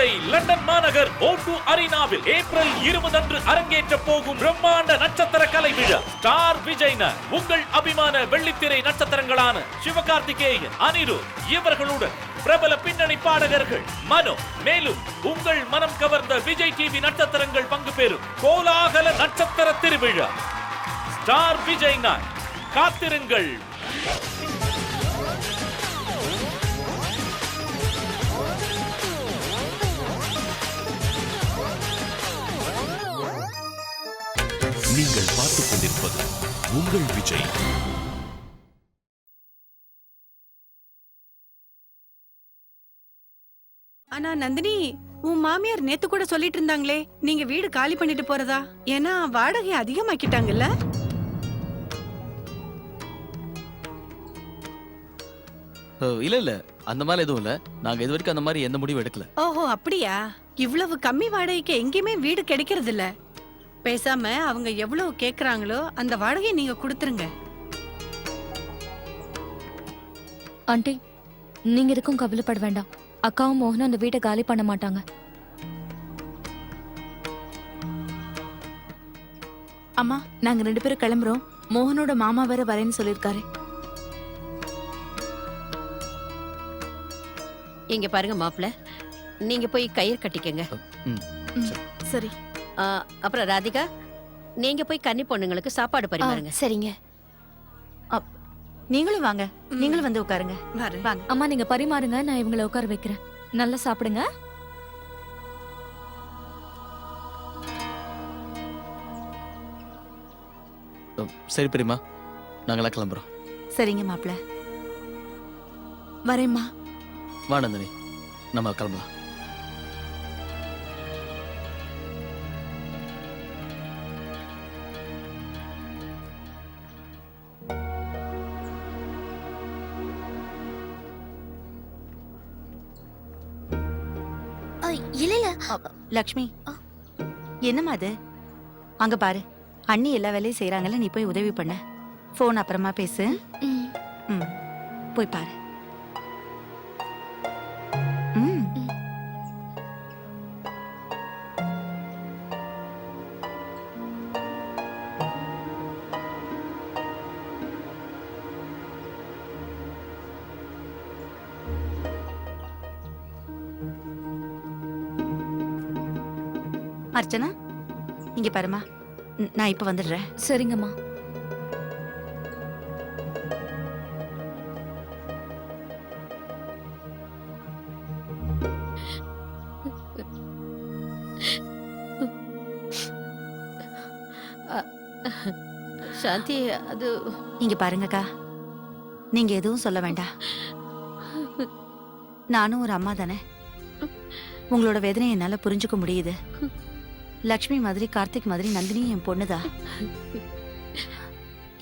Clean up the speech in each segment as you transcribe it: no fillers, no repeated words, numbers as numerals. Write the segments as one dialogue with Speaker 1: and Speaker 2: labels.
Speaker 1: Vijay London மாநகர் O2 அரீனாவில் April 20 அன்று அரங்கேற்ற போகும் பிரம்மாண்ட நட்சத்திர கலை விழா. ஸ்டார் விஜய்னர் உங்கள் அபிமான வெள்ளித்திரை நட்சத்திரங்களான சிவகார்த்திகேயன், அனிருத் இவர்களுடன் பிரபல பின்னணி பாடகர்கள் மனோ, மேலும் உங்கள் மனம் கவர்ந்த விஜய் டிவி நட்சத்திரங்கள் பங்கு பெறும் கோலாகல நட்சத்திர திருவிழா. ஸ்டார் விஜய்னர், காத்திருங்கள். நீங்கள் பார்த்துக் கொண்டிருப்பது உங்கள் விஜய்.
Speaker 2: ஆனா நந்தினி, உன் மாமியார் நேத்து கூட சொல்லிட்டு இருந்தாங்களே நீங்க வீடு காலி பண்ணிட்டு போறதா. ஏன்னா வாடகை அதிகமாக்கிட்டாங்கல்ல.
Speaker 3: இல்ல அந்த மாதிரி எதுவும் இல்ல. நாங்க இது வரைக்கும் அந்த மாதிரி எந்த முடிவும் எடுக்கல.
Speaker 2: ஓஹோ அப்படியா? இவ்வளவு கம்மி வாடகைக்கு எங்கேயுமே வீடு கிடைக்கிறது இல்ல. பேசாம அவங்க எவ்வளவு கேக்குறாங்களோ அந்த வாடகையை நீங்க கொடுத்துருங்க.
Speaker 4: ஆண்டி, நீங்க எதுக்கும் கவலைப்பட வேண்டாம். அக்காவும் மோகனும் அந்த வீட்டை காலி பண்ண மாட்டாங்க.
Speaker 5: அம்மா, நாங்க 2 பேரும் கிளம்புறோம். மோகனோட மாமா வேற வரேன்னு சொல்லிருக்காரு.
Speaker 6: இங்க பாருங்க மாப்பிள்ள, நீங்க போய் கயிறு கட்டிக்கங்க.
Speaker 5: சரி.
Speaker 6: அப்புறம் ராதிகா, நீங்க போய் கன்னி பொண்ணுங்களுக்கு சாப்பாடு பரிமாறுங்க.
Speaker 4: சரிங்க.
Speaker 5: நீங்களும் வாங்க. நீங்களும் வந்து உட்காருங்க.
Speaker 2: வாங்க.
Speaker 4: அம்மா, நீங்க பரிமாறுங்க, நான் இவங்களை உட்கார வைக்கிறேன். நல்லா சாப்பிடுங்க.
Speaker 3: சரி பெரியமா, நாங்களாம் கிளம்புறோம்.
Speaker 5: சரிங்க மாப்பிள்ள. வரேம்மா.
Speaker 3: வா நந்தினி, நம்ம கிளம்பலாம்.
Speaker 5: இல்ல லக்ஷ்மி, என்னம்மா அது? அங்க பாரு, அண்ணி எல்லா வேலையும் செய்யறாங்கல்ல, நீ போய் உதவி பண்ண. போன் அப்புறமா பேசு. போய் பாரு. அர்ச்சனா, இங்க பாருமா, நான் இப்ப வந்துடுறேன்.
Speaker 4: சரிங்கம்மா.
Speaker 6: சாந்தி, அது
Speaker 5: இங்க பாருங்கக்கா, நீங்க எதுவும் சொல்ல வேண்டாம். நானும் ஒரு அம்மா தானே. உங்களோட வேதனை என்னால புரிஞ்சுக்க முடியுது. லக்ஷ்மி மாதிரி, கார்த்திக் மாதிரி நந்தினி என் பொண்ணுதா.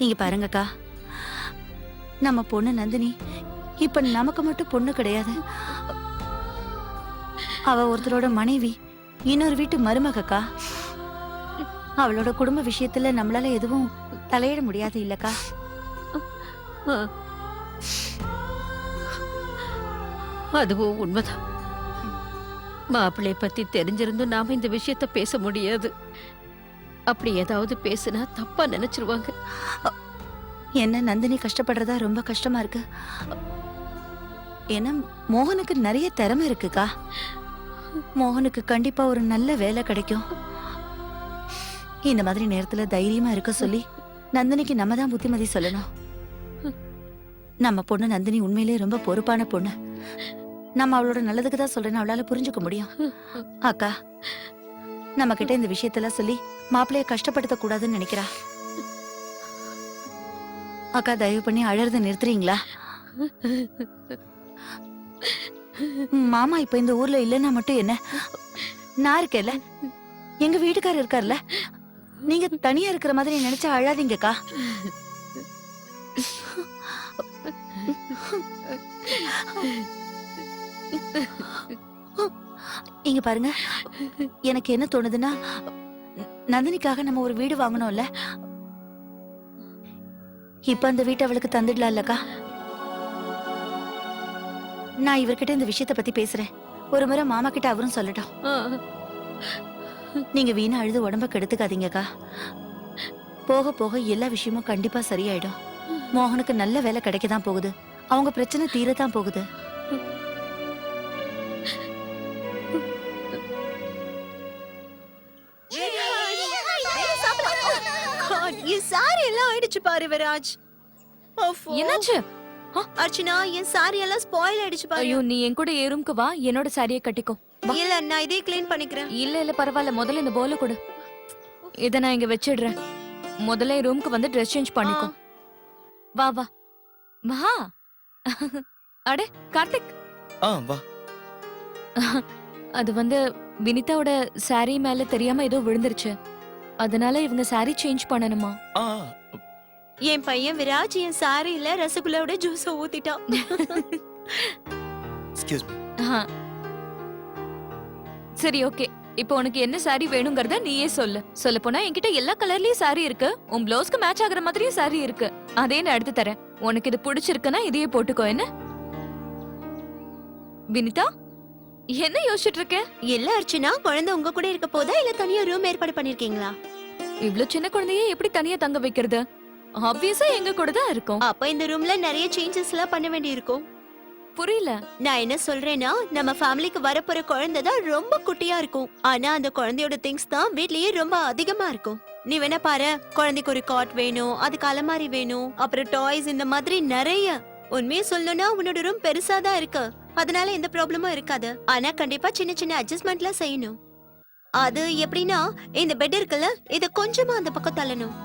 Speaker 5: இங்க பாருங்கக்கா, நம்ம பொண்ணு நந்தினி இப்ப நமக்கு மட்டும் பொண்ணு கிடையாது. அவ ஒருத்தரோட மனைவி, இன்னொரு வீட்டு மருமகக்கா. அவளோட குடும்ப விஷயத்துல நம்மளால எதுவும் தலையிட முடியாது இல்லக்கா.
Speaker 6: அதுவும் உண்மைதான். மாப்பிள்ளை பத்தி தெரிஞ்சிருந்தும் நாம இந்த விஷயத்த பேச முடியாது. அப்படி ஏதாவது பேசினா தப்பா நினைச்சிருவாங்க.
Speaker 5: என்ன நந்தினி கஷ்டப்படுறதா ரொம்ப கஷ்டமா இருக்கு. ஏன்னா மோகனுக்கு நிறைய திறமை இருக்குக்கா. மோகனுக்கு கண்டிப்பா ஒரு நல்ல வேலை கிடைக்கும். இந்த மாதிரி நேரத்துல தைரியமா இருக்க சொல்லி நந்தினிக்கு நம்ம தான் புத்திமதி சொல்லணும். நம்ம பொண்ணு நந்தினி உண்மையிலேயே ரொம்ப பொறுப்பான பொண்ணு. நம்ம அவளோட நல்லதுக்கு தான் சொல்றேன்னு அவளால புரிஞ்சுக்க முடியும். அக்கா, நம்ம கிட்ட இந்த விஷயத்தெல்லாம் சொல்லி மாப்பிள்ளைய கஷ்டப்படுத்த கூடாதுன்னு நினைக்கிறா. அக்கா, தயவு பண்ணி அழறத நிறுத்துறீங்களா? மாமா இப்ப இந்த ஊர்ல இல்லைன்னா மட்டும் என்ன, நான் இருக்கேன்ல, எங்க வீட்டுக்காரர் இருக்கார்ல. நீங்க தனியா இருக்கிற மாதிரி நினைச்சா அழாதீங்கக்கா. இங்க பாருங்க, எனக்கு என்ன தோணுதுன்னா, நந்தினிக்காக நம்ம ஒரு வீடு வாங்கணும்ல. இப்ப அந்த வீட்டை அவளுக்கு தந்துடலாம் இல்லக்கா. நான் இவர்கிட்ட இந்த விஷயத்தை பத்தி பேசுறேன். ஒரு முறை மாமா கிட்ட அவரும் சொல்லட்டும்.
Speaker 6: ஆ,
Speaker 5: நீங்க வீணா அழுது உடம்ப கெடுத்துக்காதீங்கக்கா. போக போக எல்லா விஷயமும் கண்டிப்பா சரியாயிடும். மோகனுக்கு நல்ல வேலை கிடைக்கதான் போகுது. அவங்க பிரச்சனை தீரத்தான் போகுது.
Speaker 7: என் சாரி எல்லாம் ஆயிடுச்சு பாரு விராஜ்.
Speaker 4: என்னாச்சு?
Speaker 7: அர்ச்சனா, என் சாரி எல்லாம் ஸ்பாயில் ஆயிடுச்சு பாரு.
Speaker 4: ஐயோ, நீ என் கூட என் ரூம்க்கு வா, என்னோட சாரியை கட்டிக்கோ. வா.
Speaker 7: இல்ல, நான் இதே க்ளீன் பண்ணிக்கிறேன்.
Speaker 4: இல்ல பரவாயில்ல, முதல்ல இந்த போல கொடு. இத நான் இங்க வச்சிடுறேன். முதல்ல என் ரூம்க்கு வந்து ட்ரெஸ் சேஞ்ச் பண்ணிக்கோ. வா வா வா. அடே கார்த்திக்,
Speaker 3: வா.
Speaker 4: அது வந்து வினிதாவோட சாரி மேல தெரியாம ஏதோ விழுந்துருச்சு. அதனால இவங்க சாரி சேஞ்ச் பண்ணணுமா?
Speaker 3: ஆ
Speaker 7: என் பையன் விராஜ் என் சாரியில ரசகுல்லாவோட ஜூஸ் ஊத்திட்டான்.
Speaker 3: Excuse me.
Speaker 4: சரி ஓகே, இப்போ உனக்கு என்ன சாரி வேணுங்கறத நீயே சொல்ல போனா என்கிட்ட எல்லா கலர்லயும் சாரி இருக்கு. உன் ப்ளவுஸ்க்கு மேட்ச் ஆகுற மாதிரியும் சாரி இருக்கு. அதே நான் எடுத்து தரேன். உனக்கு இது பிடிச்சிருக்குன்னா இதையே போட்டுக்கோ. என்ன வினிதா, என்ன யோசிச்சுட்டு இருக்க?
Speaker 7: இல்ல அர்ச்சனா, குழந்தை உங்க கூட இருக்க போதா இல்ல தனியா ரூம் ஏற்பாடு பண்ணிருக்கீங்களா?
Speaker 4: இவ்ளோ சின்ன குழந்தைய எப்படி தனியா தங்க வைக்கிறது? ஆப்வியஸா எங்க கூட தான் இருக்கும்.
Speaker 7: அப்ப இந்த ரூம்ல நிறைய சேஞ்சஸ் எல்லாம் பண்ண வேண்டி இருக்கும்.
Speaker 4: புரியல.
Speaker 7: நான் என்ன சொல்றேன்னா, நம்ம ஃபேமிலிக்கு வரப்போற குழந்தை தான் ரொம்ப குட்டியா இருக்கும். ஆனா அந்த குழந்தையோட திங்ஸ் தான் வீட்லயே ரொம்ப அதிகமா இருக்கும். நீ வேணா பாரு, குழந்தைக்கு ஒரு காட் வேணும், அதுக்கு அலமாரி வேணும், அப்புறம் டாய்ஸ், இந்த மாதிரி நிறைய. உண்மையை சொல்லணும்னா உன்னோட ரூம் பெருசா தான் இருக்கு. அதனால எந்த ப்ராப்ளமும் இருக்காது. ஆனா கண்டிப்பா சின்ன சின்ன அட்ஜஸ்ட்மெண்ட்லாம் செய்யணும். அது எப்படின்னா, இந்த பெட் இருக்குல்ல, இத கொஞ்சமா அந்த பக்கம் தள்ளணும்.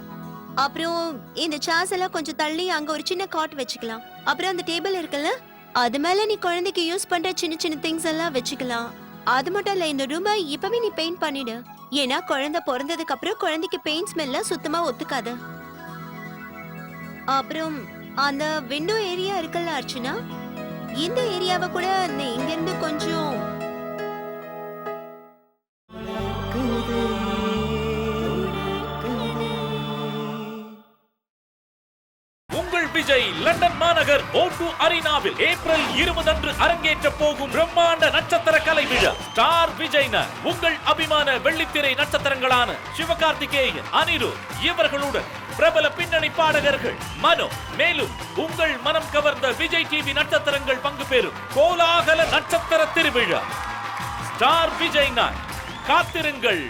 Speaker 7: அப்புறம் இந்த சேர்ஸ் எல்லாம் கொஞ்சம் தள்ளி அங்க ஒரு சின்ன காட் வச்சுக்கலாம். அப்புறம் அந்த டேபிள் இருக்குல்ல, அது மேல நீ குழந்தைக்கு யூஸ் பண்ற சின்ன சின்ன திங்ஸ் எல்லாம் வச்சுக்கலாம். அது மட்டும் இல்ல, இந்த ரூமை இப்பவே நீ பெயிண்ட் பண்ணிடு. ஏன்னா குழந்தை பிறந்ததுக்கு அப்புறம் குழந்தைக்கு பெயிண்ட் ஸ்மெல்ல சுத்தமா ஒத்துக்காது. அப்புறம் அந்த விண்டோ ஏரியா இருக்குல்ல அர்ச்சனா, இந்த ஏரியாவை கூட நீ இங்க இருந்து கொஞ்சம்
Speaker 1: உங்கள் விஜய் லண்டன் மாநகர் O2 அரினாவில் ஏப்ரல் 20 அன்று அரங்கேற்ற போகும் பிரம்மாண்ட நட்சத்திர கலை விழா. ஸ்டார் விஜய்னர் உங்கள் அபிமான வெள்ளித்திரை நட்சத்திரங்களான சிவகார்த்திகேயன், அனிருத் இவர்களுடன் பிரபல பின்னணி பாடகர்கள் மனோ, மேலும் உங்கள் மனம் கவர்ந்த விஜய் டிவி நட்சத்திரங்கள் பங்கு பெறும் கோலாகல நட்சத்திர திருவிழா. ஸ்டார் விஜய்னர், காத்திருங்கள்.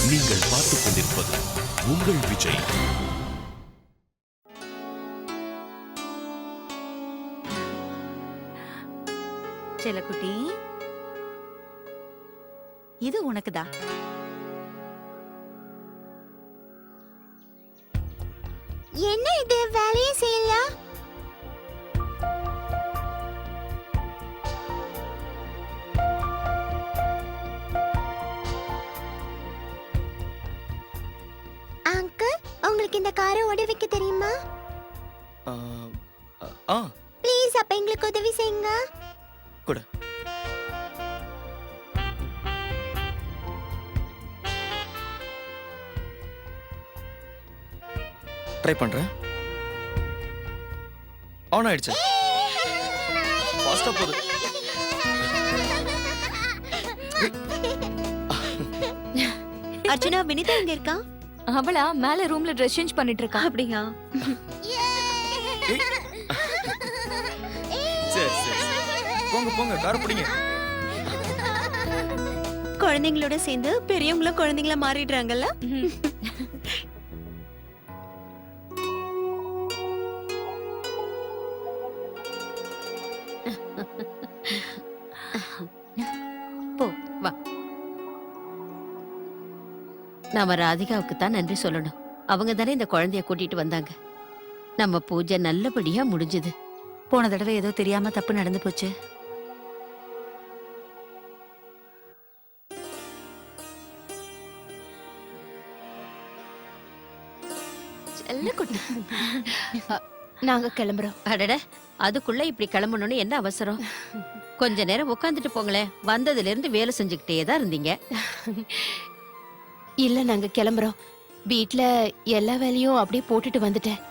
Speaker 8: நீங்கள் பார்த்துக் கொண்டிருப்பது உங்கள் விஜய்.
Speaker 5: செல்லக்குட்டி, இது உனக்குதான்.
Speaker 7: என்ன இது வேலையே செய்யல? அங்கிள், உங்களுக்கு இந்த காரை ஓட வைக்க தெரியுமா? ப்ளீஸ் அப்ப எங்களுக்கு உதவி செய்யுங்க.
Speaker 3: கூட ட்ரை பண்றேன். ஆன் ஆயிடுச்சு. ஃபாஸ்டா போகுது.
Speaker 7: அர்ச்சனா, வினிதா எங்க இருக்கா?
Speaker 4: அவளா மேல ரூம்ல ட்ரெஸ் சேஞ்ச் பண்ணிட்டு இருக்கா.
Speaker 7: அப்படியா?
Speaker 3: சரி சரி, போங்க போங்க, கார் பிடிங்க.
Speaker 7: குழந்தைங்களோட சேர்ந்து பெரியவங்களும் குழந்தைங்களா மாறிடுறாங்கல்ல.
Speaker 6: போ வா. நாம ராதிகாவுக்கு தான் நன்றி சொல்லணும். அவங்க தானே இந்த குழந்தைய கூட்டிட்டு வந்தாங்க. நம்ம பூஜை நல்லபடியா முடிஞ்சது.
Speaker 5: போன தடவை ஏதோ தெரியாம தப்பு நடந்து போச்சு.
Speaker 6: நாங்க கிளம்புறோம். அடட, அதுக்குள்ள இப்படி கிளம்பணும்னு என்ன அவசரம்? கொஞ்ச நேரம் உட்காந்துட்டு போங்களேன். வந்ததுல இருந்து வேலை செஞ்சுக்கிட்டே தான் இருந்தீங்க.
Speaker 9: இல்ல நாங்க கிளம்புறோம். வீட்ல எல்லா வேலையும் அப்படியே போட்டுட்டு வந்துட்டேன்.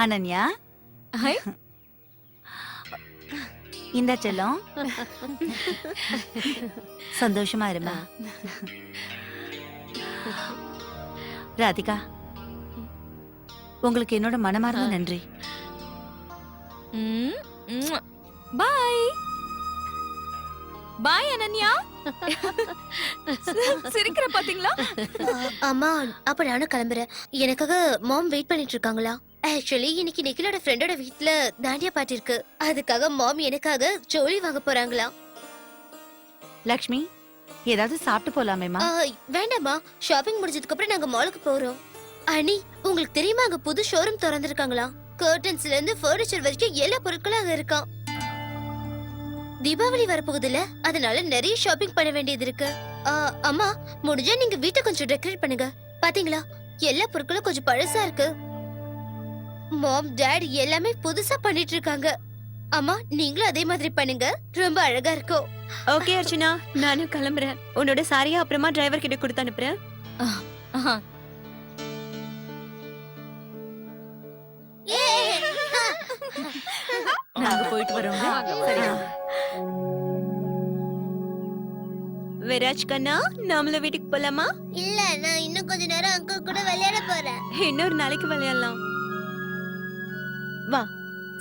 Speaker 5: அனன்யா,
Speaker 4: ஹை
Speaker 5: இந்த செல்லம் சந்தோஷமா இருமா. ராதிகா, உங்களுக்கு என்னோட மனமார்ந்த நன்றி.
Speaker 4: பாய் பாய் அனன்யா. சிரிக்கிற பாத்தீங்களா?
Speaker 10: அம்மா, அப்ப நானும் கிளம்புறேன். எனக்காக மாம் வெயிட் பண்ணிட்டு இருக்காங்களா? ஆக்சுவலி இன்னைக்கு நிக்கிலோட ஃப்ரெண்டோட வீட்ல தாண்டியா பார்ட்டி இருக்கு. அதுக்காக மாம் எனக்காக ஜோலி வாங்க போறாங்களா?
Speaker 5: லக்ஷ்மி, ஏதாவது சாப்பிட்டு போலாமேமா?
Speaker 10: வேண்டாமா, ஷாப்பிங் முடிஞ்சதுக்கு அப்புறம் நாங்க மாலுக்கு போறோம். அனி, உங்களுக்கு தெரியுமா அங்க புது ஷோரூம் திறந்திருக்காங்களா? கர்டன்ஸ்ல இருந்து ஃபர்னிச்சர் வரைக்கும் எல்லா பொருட்களும் அங்க இருக்காம். தீபாவளி வரப்போகுதுல, அதனால நிறைய ஷாப்பிங் பண்ண வேண்டியது இருக்கு. அம்மா, முடிஞ்சா நீங்க வீட்டை கொஞ்சம் டெக்கரேட் பண்ணுங்க. பாத்தீங்களா, எல்லா பொருட்களும் கொஞ்சம் பழசா இருக்கு. மாம், டாட் எல்லாமே புதுசா பண்ணிட்டு இருக்காங்க. அம்மா, நீங்களும் அதே மாதிரி பண்ணுங்க, ரொம்ப அழகா இருக்கும்.
Speaker 7: ஓகே அர்ச்சனா, நானும் கிளம்புறேன். உன்னோட சாரியா அப்புறமா டிரைவர் கிட்ட கொடுத்து அனுப்புறேன்.
Speaker 5: நாங்க போயிட்டு வரோங்க. சரியா?
Speaker 7: விராஜ் கண்ணா, நாமள வீட்டுக்கு போலாமா?
Speaker 10: இல்ல, நான் இன்னும் கொஞ்ச நேரம் அங்கிள் கூட விளையாட போறேன்.
Speaker 7: இன்னொரு நாளைக்கு விளையாடலாம். வா.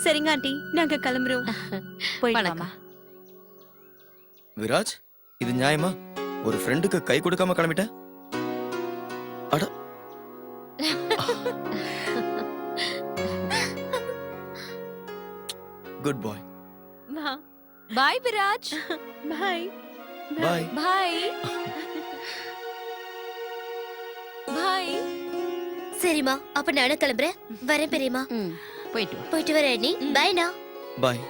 Speaker 7: சரிங்க ஆண்டி, நாங்க கிளம்புறோம்.
Speaker 5: போயிட்டு வாமா.
Speaker 3: விராஜ், இது நியாயமா? ஒரு ஃப்ரெண்டுக்கு கை கொடுக்காம கிளம்பிட்ட? அட, குட் பாய்.
Speaker 7: வா.
Speaker 4: பாய் விராஜ்.
Speaker 7: பாய்.
Speaker 3: பாய்.
Speaker 4: பாய் பாய்.
Speaker 10: சரிம்மா, அப்ப நானும் கிளம்புறேன். வரேன் பெரியம்மா.
Speaker 6: போயிட்டு வா.
Speaker 10: போயிட்டு வரேன் அண்ணி. பாய்ண்ணா.
Speaker 3: பாய்.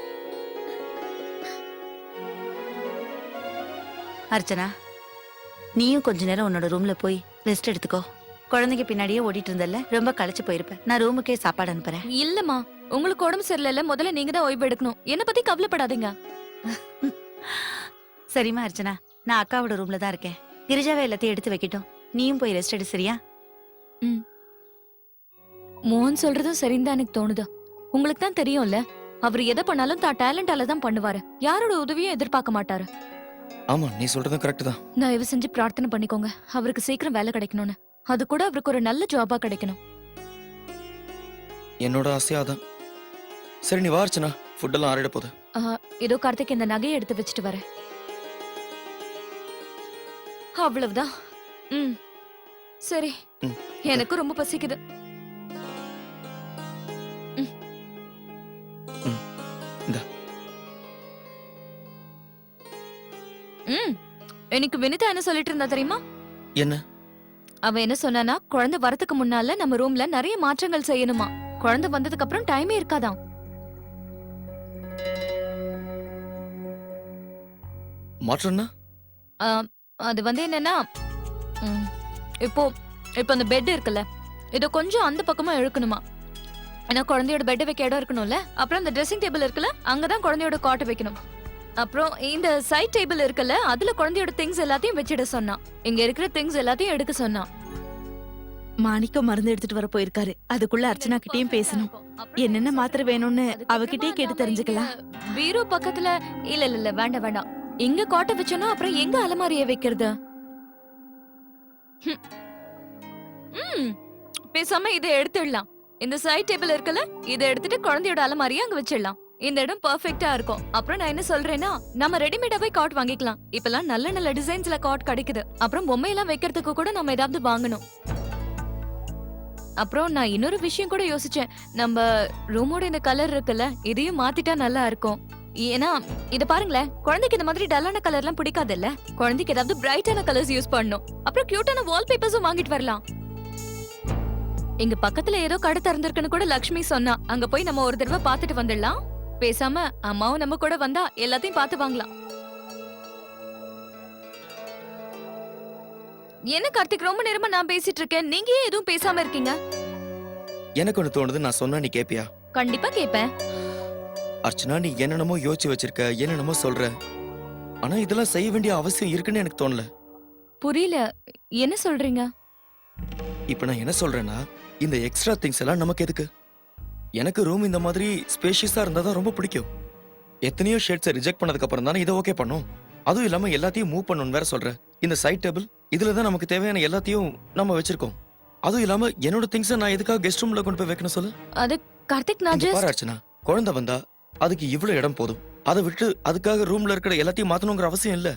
Speaker 5: அர்ச்சனா, நீயும் கொஞ்ச நேரம் உன்னோட ரூம்ல போய் ரெஸ்ட் எடுத்துக்கோ. குழந்தைங்க பின்னாடியே ஓடிட்டு இருந்தல்ல, ரொம்ப களைச்சு போயிருப்ப. நான் ரூமுக்கே சாப்பாடு அனுப்புறேன்.
Speaker 4: இல்லம்மா, உங்களுக்கு உடம்பு சரியில்லைல்ல, முதல்ல நீங்க தான் ஓய்வு எடுக்கணும். என்ன பத்தி கவலைப்படாதீங்க.
Speaker 5: சரிம்மா அர்ச்சனா, நான் அக்காவோட ரூம்ல தான் இருக்கேன். கிரிஜாவை எல்லாத்தையும் எடுத்து வைக்கட்டும். நீயும் போய் ரெஸ்ட் எடு, சரியா?
Speaker 4: மோகன் சொல்றதும் சரின்னு தான் எனக்கு தோணுது. உங்களுக்கு தான் தெரியும்ல, அவர் எதை பண்ணாலும் தான் டேலண்டால தான் பண்ணுவாரு. யாரோட உதவியும் எதிர்பார்க்க மாட்டாரு.
Speaker 3: ஆமா, நீ சொல்றதும் கரெக்ட் தான்.
Speaker 4: தயவு செஞ்சு பிரார்த்தனை பண்ணிக்கோங்க, அவருக்கு சீக்கிரம் வேலை கிடைக்கணும்னு. அது கூட அவருக்கு ஒரு நல்ல ஜாபா கிடைக்கணும்.
Speaker 3: என்னோட ஆசையாதான். சரி, நீ வா அர்ச்சனா, ஃபுட் எல்லாம் ஆறிட போகுது.
Speaker 4: இதோ கார்த்திக், இந்த நகையை எடுத்து வச்சுட்டு வரேன். அவ்வளவுதான். சரி, எனக்கு ரொம்ப பசிக்குது. எனக்கு வினிதா என்ன சொல்லிட்டு இருந்தா தெரியுமா?
Speaker 3: என்ன?
Speaker 4: அவ என்ன சொன்னானா, குழந்தை வரதுக்கு முன்னால நம்ம ரூம்ல நிறைய மாற்றங்கள் செய்யணுமா. குழந்தை வந்ததுக்கு அப்புறம் டைமே இருக்காதாம்.
Speaker 3: மாற்றம்னா?
Speaker 4: அது வந்து என்னன்னா, இப்போ அந்த பெட் இருக்குல்ல, இத கொஞ்சம் அந்த பக்கமா இழுக்கணுமா. ஏன்னா குழந்தையோட பெட் வைக்க இடம் இருக்கணும்ல. அப்புறம் இந்த ட்ரெஸ்ஸிங் டேபிள் இருக்குல்ல, அங்கதான் குழந்தையோட காட்டை வைக்கணும். அப்புறம் இந்த சைட் டேபிள் இருக்குல்ல, அதுல குழந்தையோட திங்ஸ் எல்லாத்தையும் வச்சிட சொன்னா. இங்க இருக்கிற திங்ஸ் எல்லாத்தையும் எடுக்க சொன்னா.
Speaker 11: மாணிக்கம் மருந்து எடுத்துட்டு வர போயிருக்காரு. அதுக்குள்ள அர்ச்சனா கிட்டயும் பேசணும். என்னென்ன மாத்திரை வேணும்னு அவகிட்டயே கேட்டு தெரிஞ்சுக்கலாம்.
Speaker 4: பீரோ பக்கத்துல இல்ல வேண்டாம் வேண்டாம். இங்க காட்ட வச்சோன்னா அப்புறம் எங்க அலமாரியை வைக்கிறது? பேசாம இதை எடுத்துடலாம். இந்த சைட் டேபிள் இருக்குல்ல, இதை எடுத்துட்டு குழந்தையோட அலமாரியை அங்க வச்சிடலாம். இந்த இடம் பெர்ஃபெக்ட்டா இருக்கும். அப்புறம் நான் என்ன சொல்றேன்னா, நம்ம ரெடிமேடாவே காட் வாங்கிக்கலாம். இப்பெல்லாம் நல்ல நல்ல டிசைன்ஸ்ல காட் கிடைக்குது. அப்புறம் பொம்மையெல்லாம் வைக்கிறதுக்கு கூட நம்ம ஏதாவது வாங்கணும். அப்புறம் நான் இன்னொரு விஷயம் கூட யோசிச்சேன். நம்ம ரூமோட இந்த கலர் இருக்குல்ல, இதையும் மாத்திட்டா நல்லா இருக்கும். ஏன்னா இத பாருங்களேன், குழந்தைக்கு இந்த மாதிரி டல்லான கலர்லாம் பிடிக்காது இல்ல. குழந்தைக்கு ஏதாவது பிரைட்டான கலர்ஸ் யூஸ் பண்ணணும். அப்புறம் கியூட்டான வால்பேப்பர்ஸும் வாங்கிட்டு வரலாம். இங்க பக்கத்துல ஏதோ கடை திறந்திருக்குன்னு கூட லக்ஷ்மி சொன்னா. அங்க போய் நம்ம ஒரு தடவை பாத்துட்டு வந்துடலாம். பேசாம அம்மாவும் நம்ம கூட வந்தா எல்லாத்தையும் பார்த்து வாங்கலாம். என்ன கார்த்திக், ரொம்ப நேரமா நான் பேசிட்டு இருக்கேன், நீங்க ஏன் எதுவும் பேசாம இருக்கீங்க?
Speaker 3: எனக்கு ஒண்ணு தோணுது, நான் சொன்னா நீ கேப்பியா?
Speaker 4: கண்டிப்பா கேப்பேன்.
Speaker 3: அர்ச்சனா, நீ என்னென்னமோ யோசிச்சு வச்சிருக்க, என்னென்னமோ சொல்ற. ஆனா இதெல்லாம் செய்ய வேண்டிய அவசியம் இருக்குன்னு எனக்கு தோணல.
Speaker 4: புரியல, என்ன சொல்றீங்க?
Speaker 3: இப்ப நான் என்ன சொல்றேன்னா, இந்த எக்ஸ்ட்ரா திங்ஸ் எல்லாம் நமக்கு எதுக்கு? எனக்கு ரூம் இந்த மாதிரி ஸ்பேஷியஸா இருந்தா தான் ரொம்ப பிடிக்கும். எத்தனையோ ஷேட்ஸை ரிஜெக்ட் பண்ணதுக்கு அப்புறம் தானே இதை ஓகே பண்ணும். அதுவும் இல்லாம எல்லாத்தையும் மூவ் பண்ணணும்னு வேற சொல்றேன். இந்த சைட் டேபிள் இதுல தான் நமக்கு தேவையான எல்லாத்தையும் நம்ம வச்சிருக்கோம். அதுவும் இல்லாம என்னோட திங்ஸை நான் எதுக்காக கெஸ்ட் ரூம்ல கொண்டு போய் வைக்கணும் சொல்லு?
Speaker 4: அது கார்த்திக், நான்
Speaker 3: இங்க பாரு
Speaker 4: ஜஸ்ட்
Speaker 3: அர்ச்சனா, குழந்தை வந்தா அதுக்கு இவ்வளவு இடம் போதும். அதை விட்டு அதுக்காக ரூம்ல இருக்கிற எல்லாத்தையும் மாத்தணுங்கிற அவசியம் இல்ல.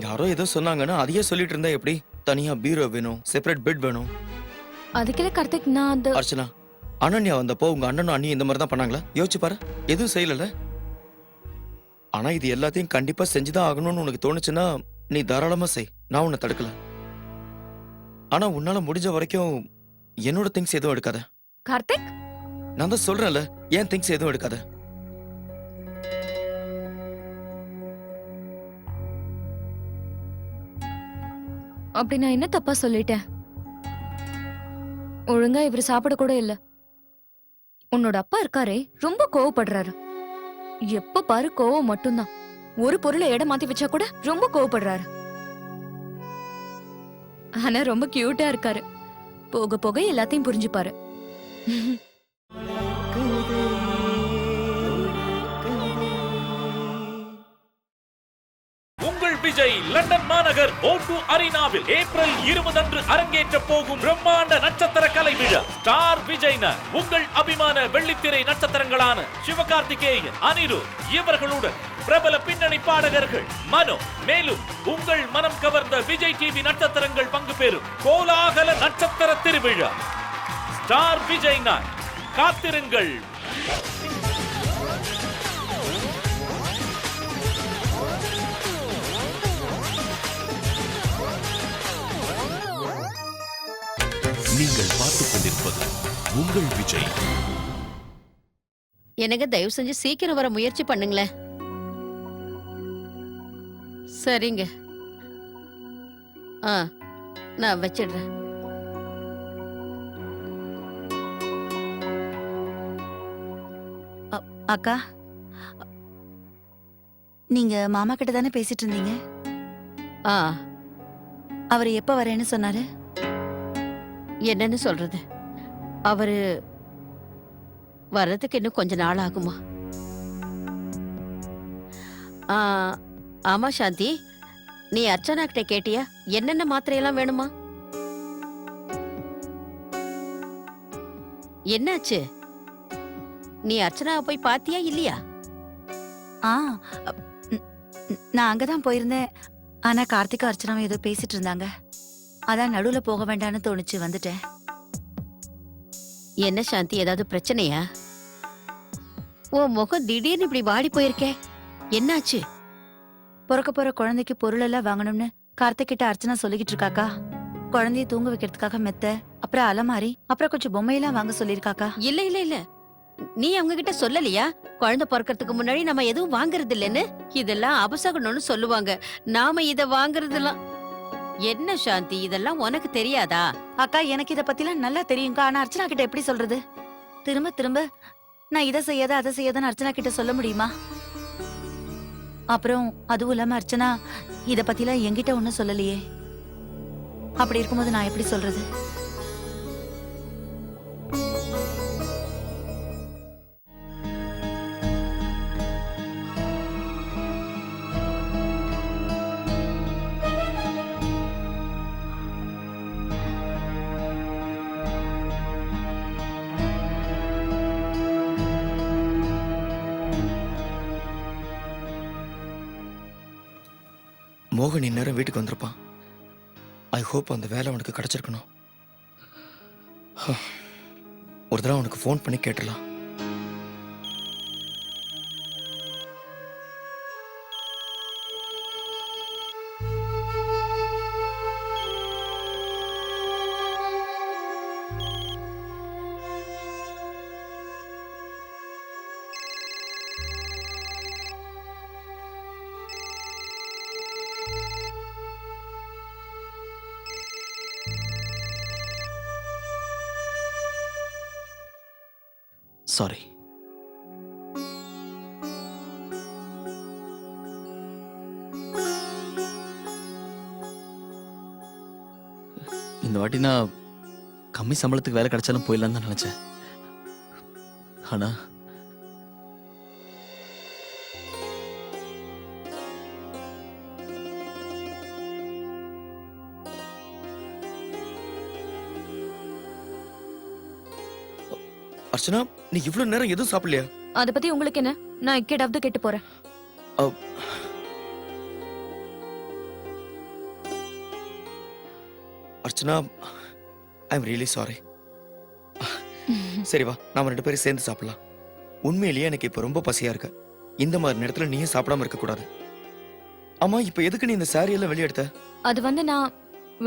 Speaker 3: யாரோ ஏதோ சொன்னாங்கன்னா அதையே சொல்லிட்டு இருந்தா எப்படி? தனியா பீரோ வேணும், செப்பரேட் பெட் வேணும்.
Speaker 4: அதுக்கே கார்த்திக், நான் அந்த
Speaker 3: அர்ச்சனா, அனன்யா வந்தப்போ உங்க அண்ணனும் அண்ணியும் இந்த மாதிரி தான் பண்ணாங்களா? யோசிச்சு பாரு, எதுவும் செய்யல. ஆனா இது எல்லாத்தையும் கண்டிப்பா செஞ்சுதான் ஆகணும்னு உனக்கு தோணுச்சுன்னா நீ தாராளமா செய், நான் உன்னை தடுக்கல. ஆனா உன்னால முடிஞ்ச வரைக்கும் என்னோட திங்ஸ் எதுவும் எடுக்காத.
Speaker 4: கார்த்திக்,
Speaker 3: நான் தான் சொல்றேன்ல, ஏன் திங்ஸ் எதுவும் எடுக்காத.
Speaker 4: அப்படி நான் என்ன தப்பா சொல்லிட்டேன்? ஒழுங்கா இவர் சாப்பிட கூட இல்ல. உன்னோட அப்பா இருக்காரே, ரொம்ப கோவப்படுறாரு. எப்ப பாரு கோவம் மட்டும்தான். ஒரு பொருளை இடம் மாத்தி வச்சா கூட ரொம்ப கோவப்படுறாரு. ஆனா ரொம்ப கியூட்டா இருக்காரு. போக போக எல்லாத்தையும் புரிஞ்சுப்பாரு.
Speaker 1: உங்கள் விஜய் லண்டன் மாநகர் O2 அரீனாவில் ஏப்ரல் 20 அன்று அரங்கேற்ற போகும் பிரம்மாண்ட நட்சத்திர கலை விழா. ஸ்டார் விஜய்னர் உங்கள் அபிமான வெள்ளித்திரை நட்சத்திரங்களான சிவகார்த்திகேயன், அனிருத் இவர்களுடன் பிரபல பின்னணி பாடகர்கள் மனோ, மேலும் உங்கள் மனம் கவர்ந்த விஜய் டிவி நட்சத்திரங்கள் பங்கு பெறும் கோலாகல நட்சத்திர திருவிழா. ஸ்டார் விஜய்னர், காத்திருங்கள்.
Speaker 8: நீங்கள் பார்த்துக் கொண்டிருப்பது உங்கள் விஜய்.
Speaker 6: எனக்கு தயவு செஞ்சு சீக்கிரம் வர முயற்சி பண்ணுங்களேன். சரிங்க. நான் வச்சிடுறேன்.
Speaker 5: அக்கா, நீங்க மாமா கிட்ட தானே பேசிட்டு இருந்தீங்க?
Speaker 6: ஆ,
Speaker 5: அவர் எப்ப வரேன்னு சொன்னாரு?
Speaker 6: என்னன்னு சொல்றது, அவரு வர்றதுக்கு இன்னும் கொஞ்ச நாள் ஆகுமா? ஆ, ஆமா சாந்தி, நீ அர்ச்சனா கிட்ட கேட்டியா என்னென்ன மாத்திரையெல்லாம் வேணுமா? என்னாச்சு? நீ அர்ச்சனாவை போய் பாத்தியா இல்லையா?
Speaker 5: ஆ, நான் அங்கதான் போயிருந்தேன். ஆனா கார்த்திகா அர்ச்சனாவும் ஏதோ பேசிட்டு இருந்தாங்க. அதான் நடுவுல போக வேண்டாம்னு தோணுச்சு, வந்துட்டேன்.
Speaker 6: என்ன சாந்தி, ஏதாவது பிரச்சனையா? ஓ, முகம் திடீர்னு இப்படி வாடி போயிருக்கே, என்னாச்சு?
Speaker 5: பிறக்க போற குழந்தைக்கு பொருள் எல்லாம் வாங்கணும்னு கார்த்திக் கிட்ட அர்ச்சனா சொல்லிக்கிட்டு இருக்காக்கா. குழந்தைய தூங்க வைக்கிறதுக்காக மெத்த, அப்புறம் அலமாரி, அப்புறம் கொஞ்சம் பொம்மையெல்லாம் வாங்க சொல்லிருக்காக்கா.
Speaker 6: இல்ல இல்ல இல்ல, நீ அவங்க கிட்ட சொல்லலையா குழந்தை பிறக்கிறதுக்கு முன்னாடி நம்ம எதுவும் வாங்குறது இல்லைன்னு? இதெல்லாம் அபசகணும்னு சொல்லுவாங்க. நாம இத வாங்குறதெல்லாம் என்ன சாந்தி, இதெல்லாம் உனக்கு தெரியாதா?
Speaker 5: அக்கா, எனக்கு இத பத்திலாம் நல்லா தெரியும்க்கா. ஆனா அர்ச்சனா கிட்ட எப்படி சொல்றது? திரும்ப திரும்ப நான் இதை செய்யாத அதை செய்யாதன்னு அர்ச்சனா கிட்ட சொல்ல முடியுமா? அப்புறம் அதுவும் இல்லாம அர்ச்சனா இத பத்திலாம் என்கிட்ட ஒண்ணும் சொல்லலையே. அப்படி இருக்கும்போது நான் எப்படி சொல்றது?
Speaker 3: மோகன் இந்நேரம் வீட்டுக்கு வந்திருப்பான். ஐ ஹோப் அந்த வேலை அவனுக்கு கிடைச்சிருக்கணும். ஒரு தடவை அவனுக்கு ஃபோன் பண்ணி கேட்டுடலாம். சாரி.
Speaker 12: இந்த வாட்டி நான் கம்மி சம்பளத்துக்கு வேலை கிடைச்சாலும் போயிடலான்னு தான் நினைச்சேன். ஆனா
Speaker 3: அர்ச்சனா, நீ இவ்வளவு நேரம் எதுவும் சாப்பிடலையா?
Speaker 4: அத பத்தி உங்களுக்கு என்ன? நான் இக்கேடாவது கேட்டு போறேன்.
Speaker 3: Archana, I am really sorry. சரி வா, நாம 2 பேரும் சேர்ந்து சாப்பிடலாம். உண்மையிலேயே எனக்கு இப்ப ரொம்ப பசியா இருக்கு. இந்த மாதிரி நேரத்துல நீயும் சாப்பிடாம இருக்க கூடாது. ஆமா, இப்ப எதுக்கு நீ இந்த சாரி எல்லாம் வெளிய எடுத்த?
Speaker 4: அது வந்து நான்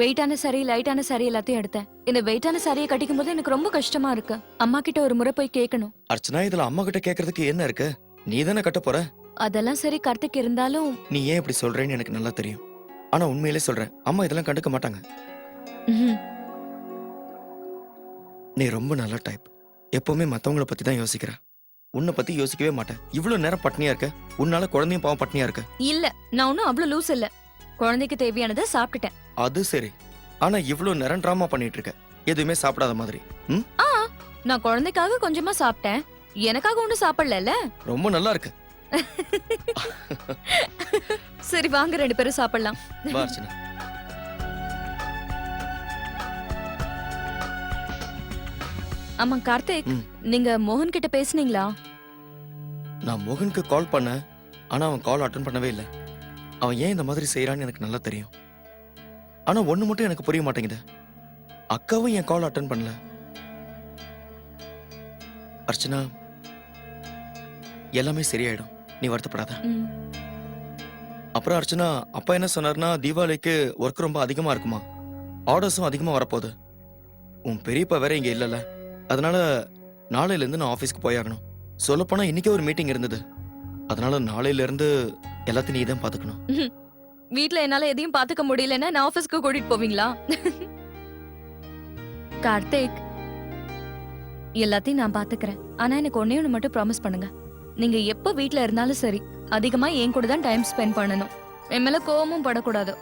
Speaker 4: வெயிட்டான சாரி, லைட்டான சாரி எல்லாத்தையும் எடுத்தேன். இந்த வெயிட்டான சாரியை கட்டிக்கும் போது எனக்கு ரொம்ப கஷ்டமா இருக்கு. அம்மா கிட்ட ஒரு முறை போய் கேட்கணும்.
Speaker 3: அர்ச்சனா, இதுல அம்மா கிட்ட கேக்குறதுக்கு என்ன இருக்கு? நீ தானே கட்ட போற.
Speaker 4: அதெல்லாம் சரி, கருத்துக்கு இருந்தாலும்
Speaker 3: நீ ஏன் இப்படி சொல்றேன்னு எனக்கு நல்லா தெரியும். ஆனா உண்மையிலே சொல்றேன், அம்மா இதெல்லாம் கண்டுக்க மாட்டாங்க. நீ ரொம்ப நல்ல டைப். எப்பவுமே மத்தவங்கள பத்தி தான் யோசிக்கிற. உன்னை பத்தி யோசிக்கவே மாட்டேன். இவ்வளவு நேரம் பட்னியா இருக்க. உன்னால குழந்தையும் பாவம் பட்னியா இருக்க.
Speaker 4: இல்ல, நான் ஒன்னும் அவ்வளவு லூஸ் இல்ல. குழந்தைக்கு தேவையானதை சாப்பிட்டுட்டேன்.
Speaker 3: அது சரி. ஆனா இவ்வளவு நேரம் டிராமா பண்ணிட்டு இருக்க, எதுவுமே சாப்பிடாத மாதிரி.
Speaker 4: நான் குழந்தைக்காக கொஞ்சமா சாப்பிட்டேன். எனக்காக ஒண்ணும் சாப்பிடல.
Speaker 3: ரொம்ப நல்லா இருக்கு.
Speaker 4: சரி வாங்க, 2 பேரும் சாப்பிடலாம்.
Speaker 3: வா அர்ச்சனா.
Speaker 4: ஆமா கார்த்திக், நீங்க மோகன் கிட்ட பேசுனீங்களா?
Speaker 3: நான் மோகனுக்கு கால் பண்ணேன். ஆனா அவன் கால் அட்டன் பண்ணவே இல்லை. அவன் ஏன் இந்த மாதிரி செய்யறான்னு எனக்கு நல்லா தெரியும். ஆனா ஒண்ணு மட்டும் எனக்கு புரிய மாட்டேங்குது. அக்காவும் என் கால் அட்டன் பண்ணல. அர்ச்சனா, எல்லாமே சரியாயிடும். நீ வருத்தப்படாத. அப்புறம் அர்ச்சனா, அப்பா என்ன சொன்னார்னா, தீபாவளிக்கு ஒர்க் ரொம்ப அதிகமா இருக்குமா, ஆர்டர்ஸும் அதிகமா வரப்போகுது. உன் பெரியப்பா வேற இங்க இல்லல. அதனால நாளையில இருந்து நான் ஆபீஸ்க்கு போயாகணும். சொல்லப்போனா இன்னைக்கே ஒரு மீட்டிங் இருந்தது. அதனால நாளையில இருந்து எல்லாத்தையும் நீ தான் பாத்துக்கணும்.
Speaker 4: வீட்ல என்னால எதையும் பாத்துக்க முடியலன்னா நான் ஆபீஸ்க்கு கூட்டிட்டு போவீங்களா? கார்த்திக், எல்லாத்தையும் நான் பாத்துக்கிறேன். ஆனா எனக்கு ஒண்ணு மட்டும் ப்ராமிஸ் பண்ணுங்க. நீங்க எப்ப வீட்ல இருந்தாலும் சரி, அதிகமா என் கூட தான் டைம் ஸ்பெண்ட் பண்ணணும். என் மேல கோவமும் படக்கூடாது.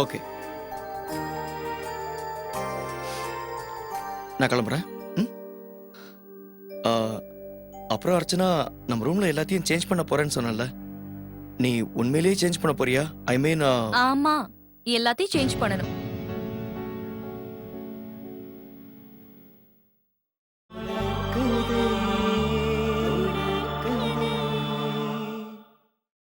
Speaker 3: ஓகே, நான் கிளம்புறேன். அப்புறம் அர்ச்சனா, நம்ம ரூம்ல எல்லாத்தையும் சேஞ்ச் பண்ண போறேன்னு சொன்னல, நீ உண்மையிலேயே சேஞ்ச் பண்ண போறியா? ஐ மீன்
Speaker 4: ஆமா, எல்லாத்தையும் சேஞ்ச் பண்ணணும்.